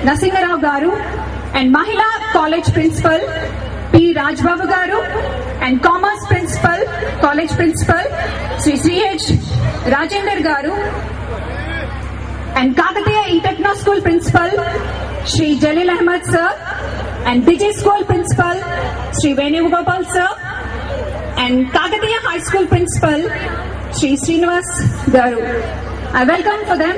Nasingarao Garu, and Mahila College Principal P. Rajbabu Garu, and Commerce Principal, College Principal Sri C.H. Rajender Garu, and Kakatiya E-Techno School Principal Sri Jalil Ahmed Sir, and Digi School Principal Sri Venugopal Sir, and Kakatiya High School Principal Sri Srinivas Garu. I welcome for them.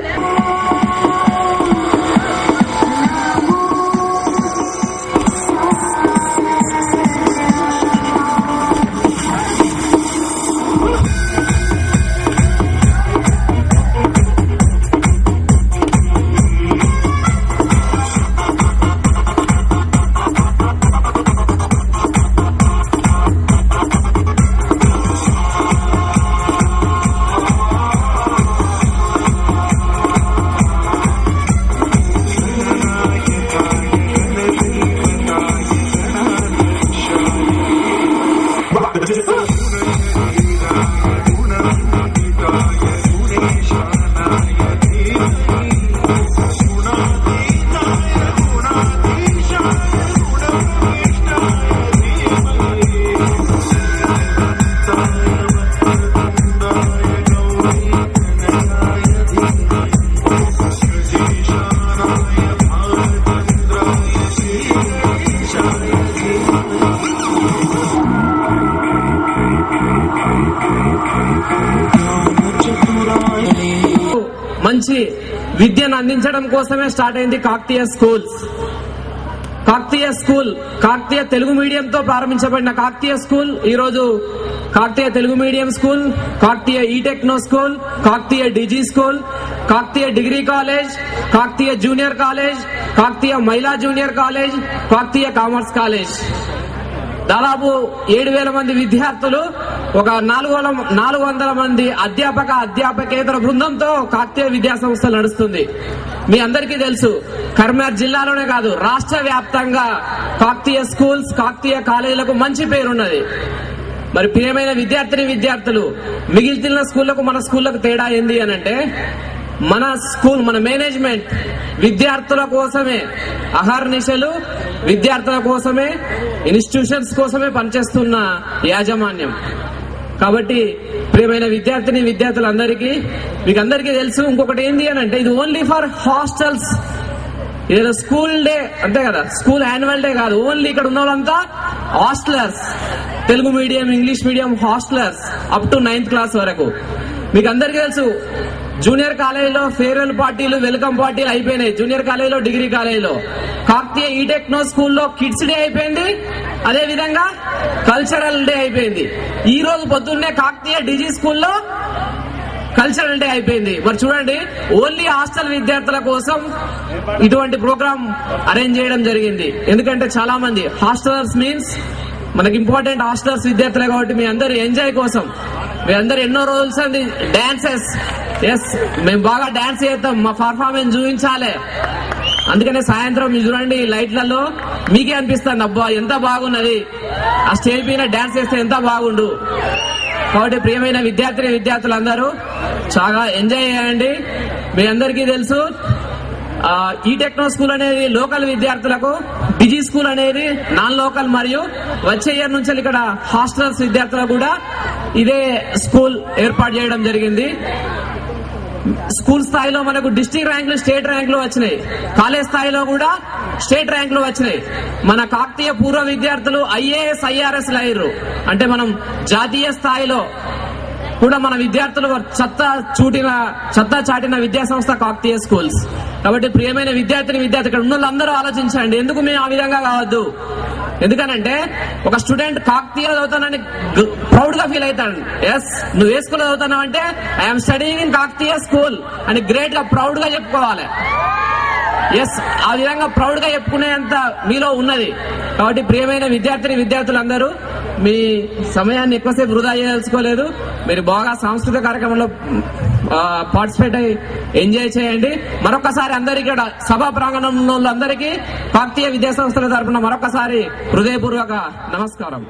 మంచి విద్యను అందించడం కోసమే start అయింది Kakatiya schools. Kakatiya Telugu మీడియంతో ప్రారంభించబడిన Kakatiya school ఈ రోజు Kakatiya Telugu medium school, Kakatiya e techno school, Kakatiya digi school, Kakatiya degree college, Kakatiya junior college, Kakatiya మహిళా junior college, Kakatiya commerce college. దాదాపు 7,000 మంది విద్యార్థులు, ఒక 400 మంది అధ్యాపకేతర బృందంతో కాకతీయ విద్యా సంస్థలు నడుస్తుంది. మీ అందరికీ తెలుసు, కరీంనగర్ జిల్లాలోనే కాదు రాష్ట్ర వ్యాప్తంగా కాకతీయ స్కూల్స్, కాకతీయ కాలేజీలకు మంచి పేరున్నది. మరి ప్రియమైన విద్యార్థులు, మిగిలిన స్కూళ్లకు మన స్కూళ్లకు తేడా ఏంది అనంటే, మన మేనేజ్మెంట్ విద్యార్థుల కోసమే అహర్నిశలు, విద్యార్థుల కోసమే, ఇన్స్టిట్యూషన్స్ కోసమే పనిచేస్తున్న యాజమాన్యం. కాబట్టి ప్రియమైన విద్యార్థులందరికీ, మీకు అందరికీ తెలుసు, ఇంకొకటి ఏంది అనంటే, ఇది ఓన్లీ ఫర్ హాస్టల్స్. ఏదో స్కూల్ డే అంతే కదా, స్కూల్ యాన్యువల్ డే కాదు. ఓన్లీ ఇక్కడ ఉన్న వాళ్ళంతా hostellers, Telugu medium, English medium hostellers up to 9th class వరకు. మీకు అందరికీ తెలుసు, జూనియర్ కాలేజీలో ఫేర్వెల్ పార్టీలు, వెల్కమ్ పార్టీలు అయిపోయినాయి. జూనియర్ కాలేజీలో, డిగ్రీ కాలేజీలో. కాకతీయ ఈ-టెక్నో స్కూల్లో కిడ్స్ డే అయిపోయింది, అదే విధంగా కల్చరల్ డే అయిపోయింది. ఈ రోజు పొద్దున్నే కాకతీయ డిజీ స్కూల్లో కల్చరల్ డే అయిపోయింది. మరి చూడండి, ఓన్లీ హాస్టల్ విద్యార్థుల కోసం ఇటువంటి ప్రోగ్రామ్ అరేంజ్ చేయడం జరిగింది. ఎందుకంటే చాలా మంది హాస్టలర్స్ మీన్స్ మనకి ఇంపార్టెంట్ హాస్టలర్స్ విద్యార్థులే కాబట్టి మీ అందరు ఎంజాయ్ కోసం, మీ అందరు ఎన్నో రోజులు అంది డాన్సెస్. ఎస్, మేము బాగా డాన్స్ చేస్తాం, మా పర్ఫార్మెన్స్ చూపించాలి. అందుకనే సాయంత్రం మీరు చూడండి లైట్లలో మీకే అనిపిస్తుంది, అబ్బా ఎంత బాగున్నది, ఆ స్టేజ్ పైన డాన్స్ చేస్తే ఎంత బాగుండు. కాబట్టి ప్రియమైన విద్యార్థులందరూ చాలా ఎంజాయ్ చేయండి. మీ అందరికీ తెలుసు, ఈ-టెక్నో స్కూల్ అనేది లోకల్ విద్యార్థులకు, డిజీ స్కూల్ అనేది నాన్ లోకల్, మరియు వచ్చే ఇయర్ నుంచి ఇక్కడ హాస్టల్స్ విద్యార్థులకు కూడా ఇదే స్కూల్ ఏర్పాటు చేయడం జరిగింది. స్కూల్ స్థాయిలో మనకు డిస్ట్రిక్ట్ ర్యాంకులు, స్టేట్ ర్యాంకులు వచ్చినాయి. కాలేజ్ స్థాయిలో కూడా స్టేట్ ర్యాంకులు వచ్చినాయి. మన కాకతీయ పూర్వ విద్యార్థులు IAS, IRS అయ్యారు. అంటే మనం జాతీయ స్థాయిలో కూడా మన విద్యార్థులు సత్తా చాటిన విద్యా సంస్థ కాకతీయ స్కూల్స్. కాబట్టి ప్రియమైన విద్యార్థి ఇక్కడ ఉన్న వాళ్ళందరూ ఆలోచించండి, ఎందుకు మేము ఆ విధంగా కావద్దు. ఎందుకనంటే ఒక స్టూడెంట్ కాకతీయ చదువుతానని ప్రౌడ్ గా ఫీల్ అవుతాడు. ఎస్, నువ్వు ఏ స్కూల్ చదువుతున్నావు అంటే I'm studying in Kakatiya school అని గ్రేట్ గా ప్రౌడ్ గా చెప్పుకోవాలి. ఎస్, ఆ విధంగా ప్రౌడ్ గా చెప్పుకునేంత మీలో ఉన్నది. కాబట్టి ప్రియమైన విద్యార్థులందరూ మీ సమయాన్ని ఎక్కువసేపు వృధా చేయదలుచుకోలేదు. మీరు బాగా సాంస్కృతిక కార్యక్రమంలో పార్టిసిపేట్ అయ్యి ఎంజాయ్ చేయండి. మరొకసారి అందరికీ ఇక్కడ సభా ప్రాంగణంలో అందరికీ కాకతీయ విద్యా సంస్థల తరపున మరొకసారి హృదయపూర్వక నమస్కారం.